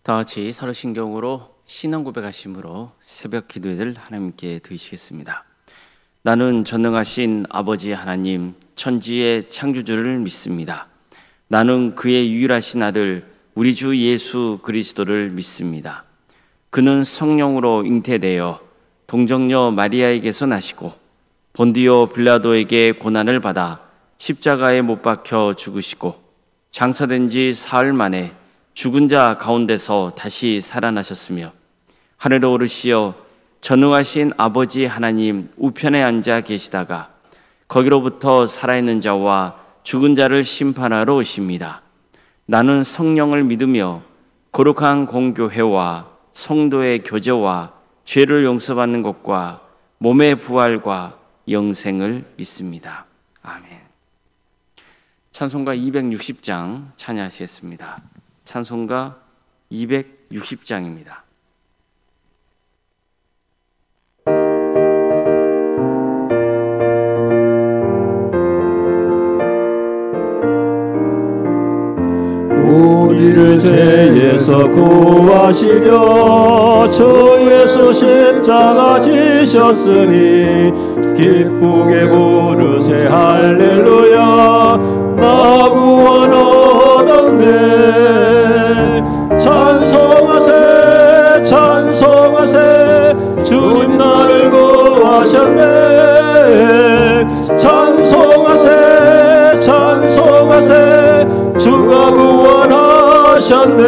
다 같이 사도신경으로 신앙 고백하심으로 새벽 기도를 하나님께 드리시겠습니다. 나는 전능하신 아버지 하나님, 천지의 창조주를 믿습니다. 나는 그의 유일하신 아들 우리 주 예수 그리스도를 믿습니다. 그는 성령으로 잉태되어 동정녀 마리아에게서 나시고 본디오 빌라도에게 고난을 받아 십자가에 못 박혀 죽으시고 장사된 지 사흘 만에 죽은 자 가운데서 다시 살아나셨으며 하늘에 오르시어 전능하신 아버지 하나님 우편에 앉아 계시다가 거기로부터 살아있는 자와 죽은 자를 심판하러 오십니다. 나는 성령을 믿으며 거룩한 공교회와 성도의 교제와 죄를 용서받는 것과 몸의 부활과 영생을 믿습니다. 아멘. 찬송가 260장 찬양하시겠습니다. 찬송가 260장입니다. 우리를 죄에서 구하시려 주 예수 십자가 지셨으니 기쁘게 부르세 할렐루야. 나 구원 얻었네. 찬송하세 찬송하세 주님 나를 구하셨네. 찬송하세 찬송하세 주가 구원하셨네.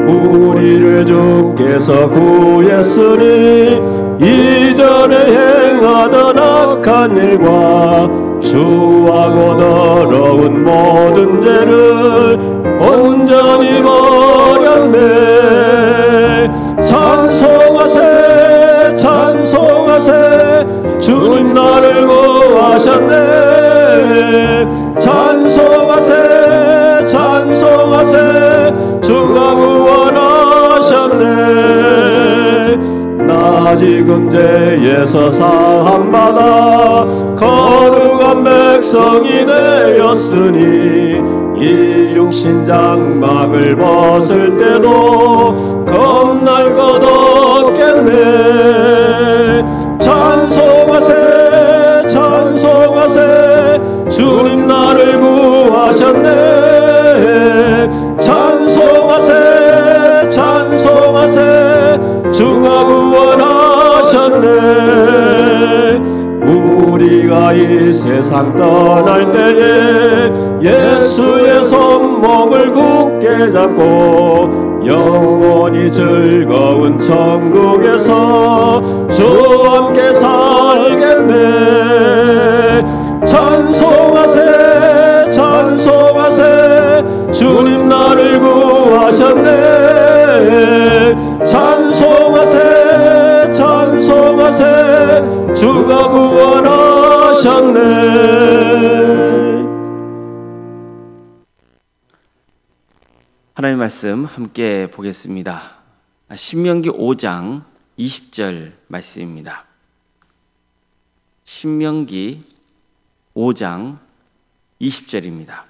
우리를 주께서 구했으니 이전에 행하던 악한 일과 주하고 더러운 모든 죄를 온전히 버렸네. 찬송하세 찬송하세 주님 나를 구하셨네. 찬송하세 찬송하세 주가 구원하셨네. 나 지금 죄에서 사함받아 거룩한 백성이 되었으니 이 육신 장막을 벗을 때도 겁날 것 없겠네. 찬송하세 찬송하세 주님 나를 구하셨네. 찬송하세 찬송하세 주가 구원하셨네. 우리가 이 세상 떠날 때에 예수의 손목을 굳게 잡고 영원히 즐거운 천국에서 주와 함께 살겠네. 찬송하세 찬송하세 주님 나를 구하셨네. 찬송하세 찬송하세 주가 구원하셨네. 하나님의 말씀 함께 보겠습니다. 신명기 5장 20절 말씀입니다. 신명기 5장 20절입니다.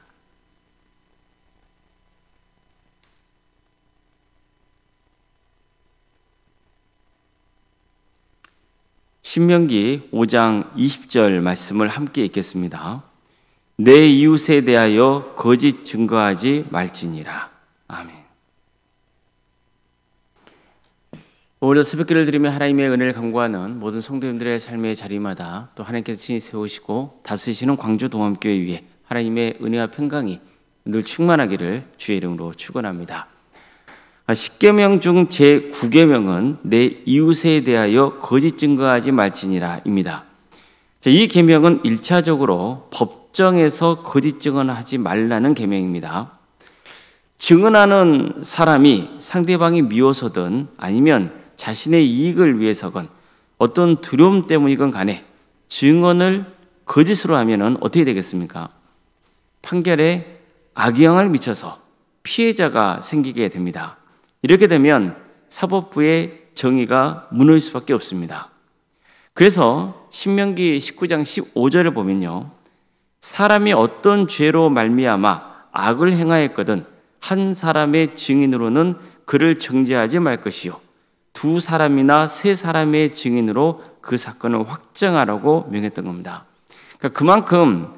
신명기 5장 20절 말씀을 함께 읽겠습니다. 내 이웃에 대하여 거짓 증거하지 말지니라. 아멘. 오늘도 새벽기를 드리며 하나님의 은혜를 간구하는 모든 성도님들의 삶의 자리마다 또 하나님께서 친히 세우시고 다스리시는 광주 동암교회 위에 하나님의 은혜와 평강이 늘 충만하기를 주의 이름으로 축원합니다. 10계명 중 제9계명은 내 이웃에 대하여 거짓 증거하지 말지니라입니다. 이 계명은 1차적으로 법정에서 거짓 증언하지 말라는 계명입니다. 증언하는 사람이 상대방이 미워서든 아니면 자신의 이익을 위해서건 어떤 두려움 때문이건 간에 증언을 거짓으로 하면 어떻게 되겠습니까? 판결에 악영향을 미쳐서 피해자가 생기게 됩니다. 이렇게 되면 사법부의 정의가 무너질 수밖에 없습니다. 그래서 신명기 19장 15절을 보면요, 사람이 어떤 죄로 말미암아 악을 행하였거든 한 사람의 증인으로는 그를 정죄하지 말 것이요 두 사람이나 세 사람의 증인으로 그 사건을 확정하라고 명했던 겁니다. 그러니까 그만큼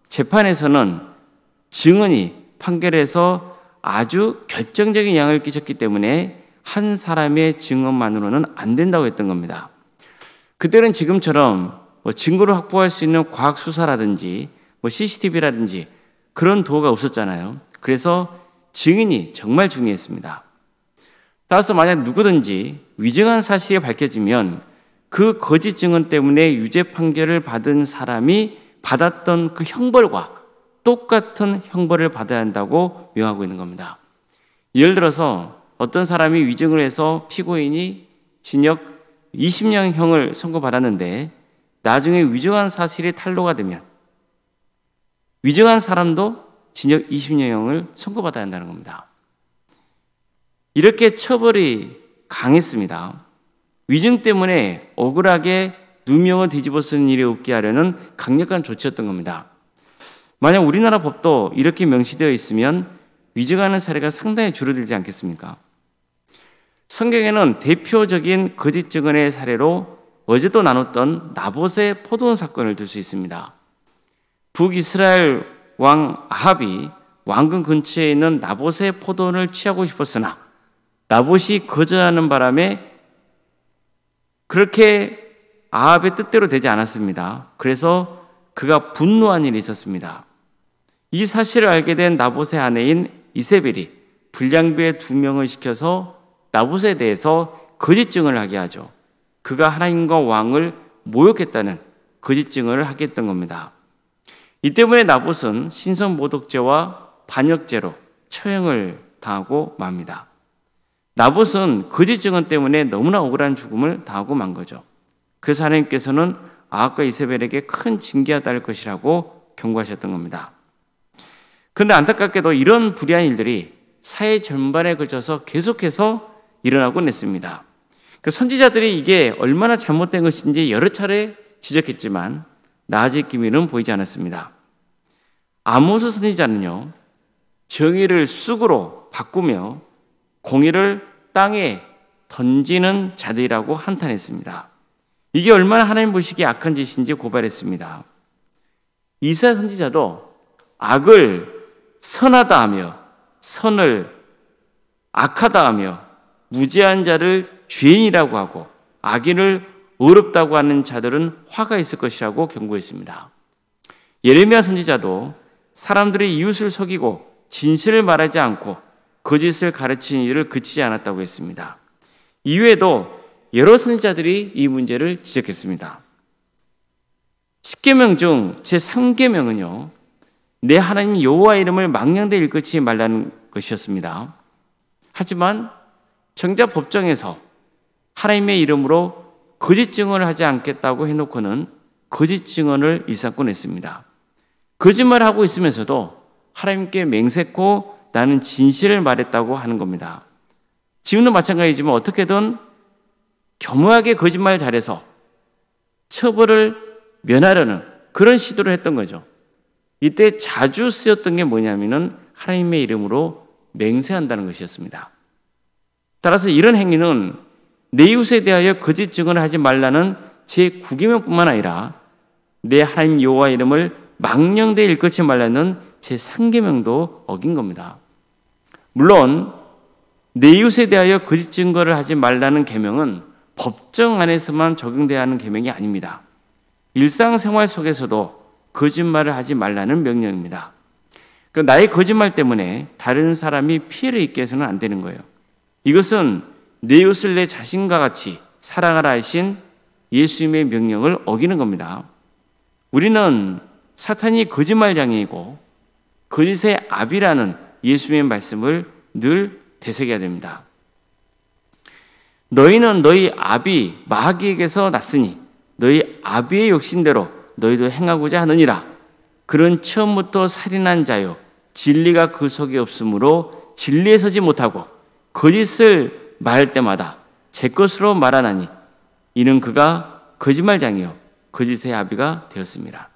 재판에서는 증언이 판결에서 아주 결정적인 영향을 끼쳤기 때문에 한 사람의 증언만으로는 안 된다고 했던 겁니다. 그때는 지금처럼 증거를 확보할 수 있는 과학 수사라든지 CCTV라든지 그런 도구가 없었잖아요. 그래서 증인이 정말 중요했습니다. 따라서 만약 누구든지 위증한 사실이 밝혀지면 그 거짓 증언 때문에 유죄 판결을 받은 사람이 받았던 그 형벌과 똑같은 형벌을 받아야 한다고 명하고 있는 겁니다. 예를 들어서 어떤 사람이 위증을 해서 피고인이 징역 20년형을 선고받았는데 나중에 위증한 사실이 탄로가 되면 위증한 사람도 징역 20년형을 선고받아야 한다는 겁니다. 이렇게 처벌이 강했습니다. 위증 때문에 억울하게 누명을 뒤집어 쓰는 일이 없게 하려는 강력한 조치였던 겁니다. 만약 우리나라 법도 이렇게 명시되어 있으면 위증하는 사례가 상당히 줄어들지 않겠습니까? 성경에는 대표적인 거짓 증언의 사례로 어제도 나눴던 나봇의 포도원 사건을 들 수 있습니다. 북이스라엘 왕 아합이 왕궁 근처에 있는 나봇의 포도원을 취하고 싶었으나 나봇이 거절하는 바람에 그렇게 아합의 뜻대로 되지 않았습니다. 그래서 그가 분노한 일이 있었습니다. 이 사실을 알게 된 나봇의 아내인 이세벨이 불량배 2명을 시켜서 나봇에 대해서 거짓 증언을 하게 하죠. 그가 하나님과 왕을 모욕했다는 거짓 증언을 하게 했던 겁니다. 이 때문에 나봇은 신성모독죄와 반역죄로 처형을 당하고 맙니다. 나봇은 거짓 증언 때문에 너무나 억울한 죽음을 당하고 만 거죠. 그래서 하나님께서는 아합과 이세벨에게 큰 징계가 따를 것이라고 경고하셨던 겁니다. 그런데 안타깝게도 이런 불의한 일들이 사회 전반에 걸쳐서 계속해서 일어나곤 했습니다. 그 선지자들이 이게 얼마나 잘못된 것인지 여러 차례 지적했지만 나아질 기미는 보이지 않았습니다. 아모스 선지자는요, 정의를 쑥으로 바꾸며 공의를 땅에 던지는 자들이라고 한탄했습니다. 이게 얼마나 하나님 보시기에 악한 짓인지 고발했습니다. 이사야 선지자도 악을 선하다 하며 선을 악하다 하며 무죄한 자를 죄인이라고 하고 악인을 어렵다고 하는 자들은 화가 있을 것이라고 경고했습니다. 예레미야 선지자도 사람들이 이웃을 속이고 진실을 말하지 않고 거짓을 가르치는 일을 그치지 않았다고 했습니다. 이외에도 여러 선지자들이 이 문제를 지적했습니다. 10계명 중 제3계명은요, 내 하나님 여호와 이름을 망령되이 일컫지 말라는 것이었습니다. 하지만 정작 법정에서 하나님의 이름으로 거짓 증언을 하지 않겠다고 해놓고는 거짓 증언을 일삼곤 했습니다. 거짓말을 하고 있으면서도 하나님께 맹세코 나는 진실을 말했다고 하는 겁니다. 지금도 마찬가지지만 어떻게든 겸허하게 거짓말을 잘해서 처벌을 면하려는 그런 시도를 했던 거죠. 이때 자주 쓰였던 게 뭐냐면은 하나님의 이름으로 맹세한다는 것이었습니다. 따라서 이런 행위는 내 이웃에 대하여 거짓 증언을 하지 말라는 제9계명뿐만 아니라 내 하나님 여호와 이름을 망령되이 일컫지 말라는 제3계명도 어긴 겁니다. 물론 내 이웃에 대하여 거짓 증거를 하지 말라는 계명은 법정 안에서만 적용돼야 하는 계명이 아닙니다. 일상생활 속에서도 거짓말을 하지 말라는 명령입니다. 나의 거짓말 때문에 다른 사람이 피해를 입게 해서는 안 되는 거예요. 이것은 내 이웃을 내 자신과 같이 사랑하라 하신 예수님의 명령을 어기는 겁니다. 우리는 사탄이 거짓말장애이고 거짓의 압이라는 예수님의 말씀을 늘 되새겨야 됩니다. 너희는 너희 아비 마귀에게서 났으니 너희 아비의 욕심대로 너희도 행하고자 하느니라. 그런 처음부터 살인한 자요 진리가 그 속에 없으므로 진리에 서지 못하고 거짓을 말할 때마다 제 것으로 말하나니 이는 그가 거짓말장이요 거짓의 아비가 되었습니다.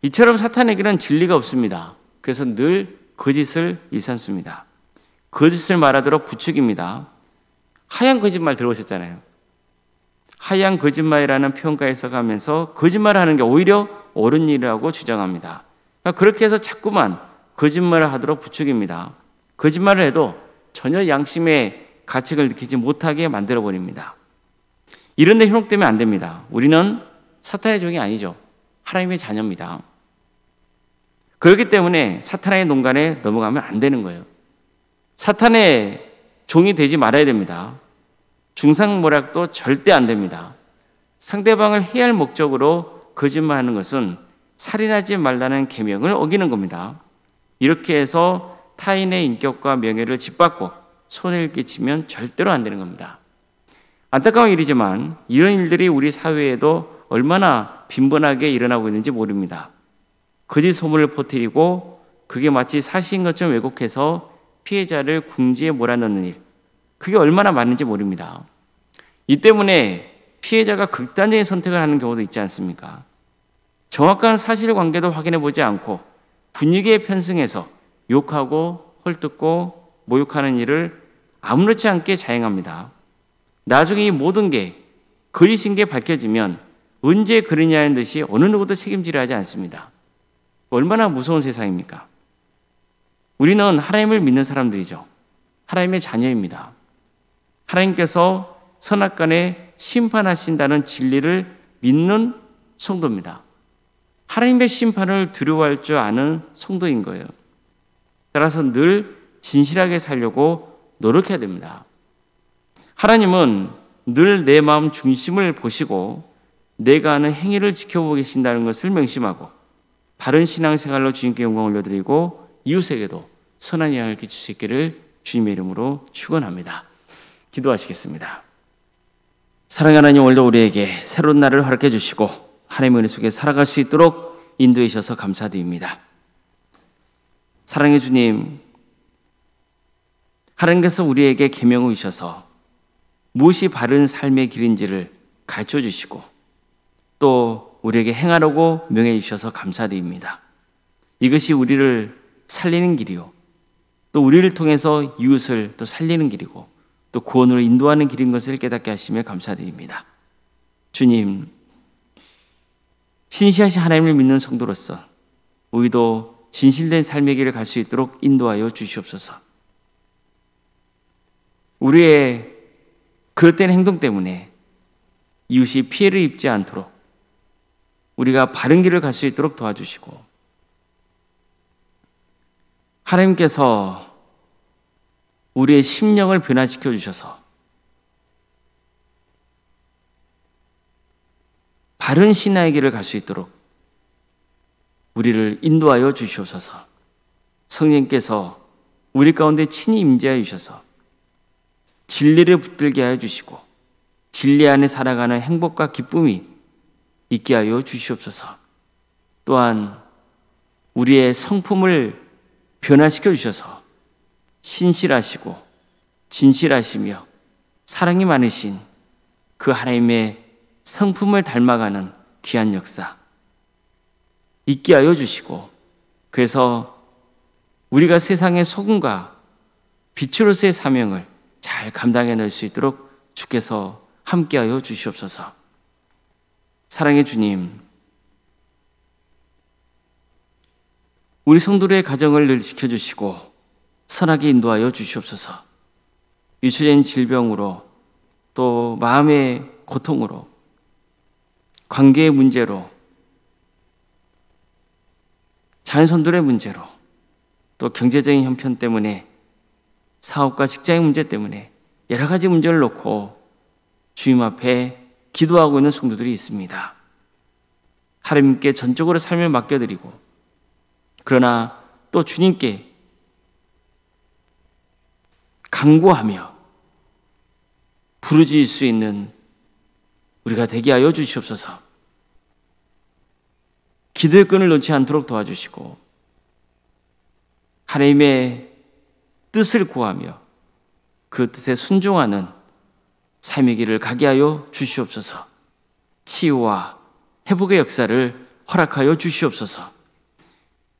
이처럼 사탄에게는 진리가 없습니다. 그래서 늘 거짓을 일삼습니다. 거짓을 말하도록 부추깁니다. 하얀 거짓말 들어오셨잖아요. 하얀 거짓말이라는 표현까지 써가면서 거짓말을 하는 게 오히려 옳은 일이라고 주장합니다. 그렇게 해서 자꾸만 거짓말을 하도록 부추깁니다. 거짓말을 해도 전혀 양심의 가책을 느끼지 못하게 만들어버립니다. 이런 데 현혹되면 안 됩니다. 우리는 사탄의 종이 아니죠. 하나님의 자녀입니다. 그렇기 때문에 사탄의 농간에 넘어가면 안 되는 거예요. 사탄의 종이 되지 말아야 됩니다. 중상모략도 절대 안 됩니다. 상대방을 해할 목적으로 거짓말하는 것은 살인하지 말라는 계명을 어기는 겁니다. 이렇게 해서 타인의 인격과 명예를 짓밟고 손해를 끼치면 절대로 안 되는 겁니다. 안타까운 일이지만 이런 일들이 우리 사회에도 얼마나 빈번하게 일어나고 있는지 모릅니다. 거짓 소문을 퍼뜨리고 그게 마치 사실인 것처럼 왜곡해서 피해자를 궁지에 몰아넣는 일, 그게 얼마나 많은지 모릅니다. 이 때문에 피해자가 극단적인 선택을 하는 경우도 있지 않습니까? 정확한 사실관계도 확인해 보지 않고 분위기에 편승해서 욕하고 헐뜯고 모욕하는 일을 아무렇지 않게 자행합니다. 나중에 이 모든 게 거짓인 게 밝혀지면 언제 그러냐는 듯이 어느 누구도 책임지려 하지 않습니다. 얼마나 무서운 세상입니까? 우리는 하나님을 믿는 사람들이죠. 하나님의 자녀입니다. 하나님께서 선악간에 심판하신다는 진리를 믿는 성도입니다. 하나님의 심판을 두려워할 줄 아는 성도인 거예요. 따라서 늘 진실하게 살려고 노력해야 됩니다. 하나님은 늘 내 마음 중심을 보시고 내가 하는 행위를 지켜보고 계신다는 것을 명심하고 바른 신앙생활로 주님께 영광을 올려드리고 이웃에게도 선한 영향을 끼칠 수 있기를 주님의 이름으로 축원합니다. 기도하시겠습니다. 사랑하는 하나님, 오늘도 우리에게 새로운 날을 허락해 주시고 하나님의 은혜 속에 살아갈 수 있도록 인도해 주셔서 감사드립니다. 사랑의 주님, 하나님께서 우리에게 계명을 주셔서 무엇이 바른 삶의 길인지를 가르쳐 주시고 또 우리에게 행하라고 명해 주셔서 감사드립니다. 이것이 우리를 살리는 길이요, 또 우리를 통해서 이웃을 또 살리는 길이고 또 구원으로 인도하는 길인 것을 깨닫게 하시며 감사드립니다. 주님, 신실하신 하나님을 믿는 성도로서 우리도 진실된 삶의 길을 갈 수 있도록 인도하여 주시옵소서. 우리의 그릇된 행동 때문에 이웃이 피해를 입지 않도록 우리가 바른 길을 갈 수 있도록 도와주시고, 하나님께서 우리의 심령을 변화시켜 주셔서 바른 신앙의 길을 갈 수 있도록 우리를 인도하여 주시옵소서. 성령께서 우리 가운데 친히 임재하여 주셔서 진리를 붙들게 하여 주시고 진리 안에 살아가는 행복과 기쁨이 있게 하여 주시옵소서. 또한 우리의 성품을 변화시켜 주셔서 신실하시고 진실하시며 사랑이 많으신 그 하나님의 성품을 닮아가는 귀한 역사 있게 하여 주시고, 그래서 우리가 세상의 소금과 빛으로서의 사명을 잘 감당해낼 수 있도록 주께서 함께하여 주시옵소서. 사랑의 주님, 우리 성도들의 가정을 늘 지켜주시고 선하게 인도하여 주시옵소서. 유추된 질병으로 또 마음의 고통으로 관계의 문제로 자녀손들의 문제로 또 경제적인 형편 때문에 사업과 직장의 문제 때문에 여러 가지 문제를 놓고 주님 앞에 기도하고 있는 성도들이 있습니다. 하나님께 전적으로 삶을 맡겨드리고 그러나 또 주님께 간구하며 부르짖을 수 있는 우리가 되게 하여 주시옵소서. 기도의 끈을 놓지 않도록 도와주시고 하나님의 뜻을 구하며 그 뜻에 순종하는 삶의 길을 가게 하여 주시옵소서. 치유와 회복의 역사를 허락하여 주시옵소서.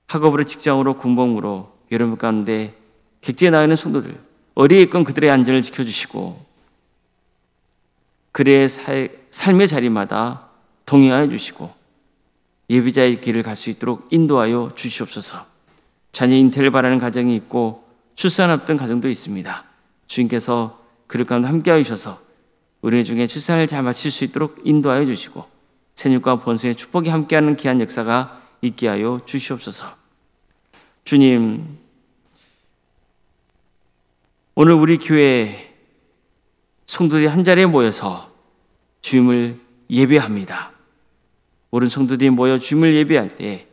학업으로 직장으로 군복무로 여러분 가운데 객지에 나가 있는 성도들, 어디에 있건 그들의 안전을 지켜주시고 그들의 삶의 자리마다 동행하여 주시고 예비자의 길을 갈 수 있도록 인도하여 주시옵소서. 자녀 잉태를 바라는 가정이 있고 출산 앞둔 가정도 있습니다. 주님께서 그들 가운데 함께하여 주셔서 은혜 중에 출산을 잘 마칠 수 있도록 인도하여 주시고 생육과 번성의 축복이 함께하는 귀한 역사가 있게 하여 주시옵소서. 주님, 오늘 우리 교회 성도들이 한자리에 모여서 주님을 예배합니다. 모든 성도들이 모여 주님을 예배할 때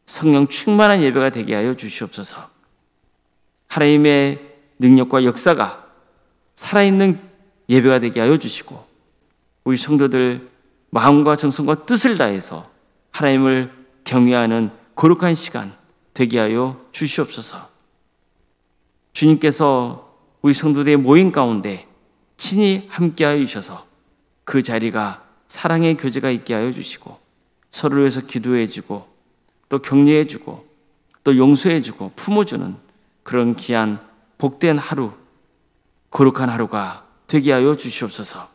성령 충만한 예배가 되게 하여 주시옵소서. 하나님의 능력과 역사가 살아있는 예배가 되게 하여 주시고 우리 성도들 마음과 정성과 뜻을 다해서 하나님을 경외하는 거룩한 시간 되게 하여 주시옵소서. 주님께서 우리 성도들의 모임 가운데 친히 함께하여 주셔서 그 자리가 사랑의 교제가 있게 하여 주시고 서로를 위해서 기도해주고 또 격려해주고 또 용서해주고 품어주는 그런 귀한 복된 하루, 거룩한 하루가 되게 하여 주시옵소서.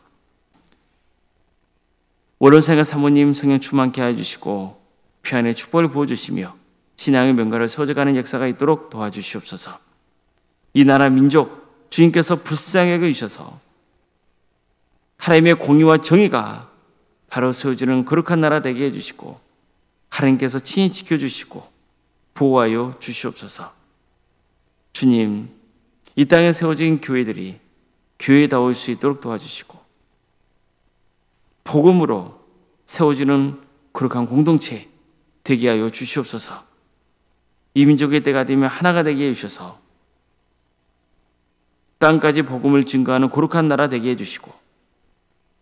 원로생활 사모님 성령 충만케 하여 주시고 평안의 축복을 부어주시며 신앙의 명가를 세워져가는 역사가 있도록 도와주시옵소서. 이 나라 민족 주님께서 불쌍히 여겨주셔서 하나님의 공의와 정의가 바로 세워지는 거룩한 나라 되게 해주시고 하나님께서 친히 지켜주시고 보호하여 주시옵소서. 주님, 이 땅에 세워진 교회들이 교회다울 수 있도록 도와주시고 복음으로 세워지는 거룩한 공동체 되게 하여 주시옵소서. 이 민족의 때가 되면 하나가 되게 해주셔서 땅까지 복음을 증거하는 거룩한 나라 되게 해주시고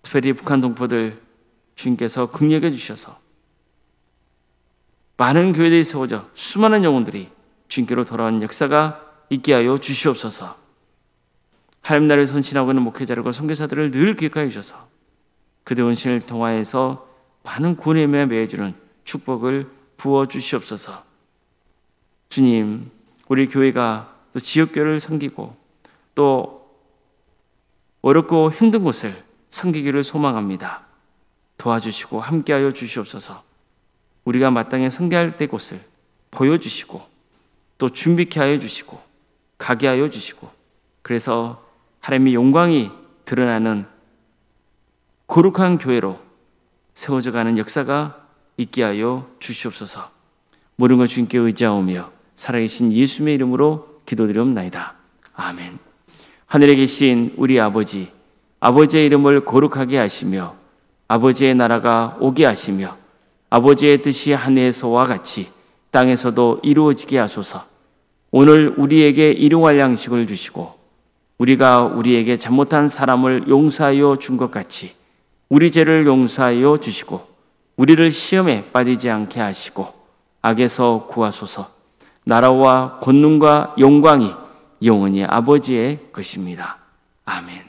특별히 북한 동포들 주님께서 긍휼해 주셔서 많은 교회들이 세워져 수많은 영혼들이 주님께로 돌아온 역사가 있게 하여 주시옵소서. 하나님 나라를 선신하고 있는 목회자들과 선교사들을 늘 기억하여 주셔서 그들의 헌신을 통하여서 많은 구원의 매에 매해주는 축복을 부어 주시옵소서. 주님, 우리 교회가 또 지역교회를 섬기고 또 어렵고 힘든 곳을 섬기기를 소망합니다. 도와주시고 함께하여 주시옵소서. 우리가 마땅히 섬겨할 때 곳을 보여주시고 또 준비케 하여 주시고 가게 하여 주시고 그래서 하나님의 영광이 드러나는 거룩한 교회로 세워져가는 역사가 있게 하여 주시옵소서. 모든 것 주님께 의지하오며 살아계신 예수님의 이름으로 기도드리옵나이다. 아멘. 하늘에 계신 우리 아버지, 아버지의 이름을 거룩하게 하시며 아버지의 나라가 오게 하시며 아버지의 뜻이 하늘에서와 같이 땅에서도 이루어지게 하소서. 오늘 우리에게 일용할 양식을 주시고 우리가 우리에게 잘못한 사람을 용서하여 준 것 같이 우리 죄를 용서하여 주시고 우리를 시험에 빠지지 않게 하시고 악에서 구하소서. 나라와 권능과 영광이 영원히 아버지의 것입니다. 아멘.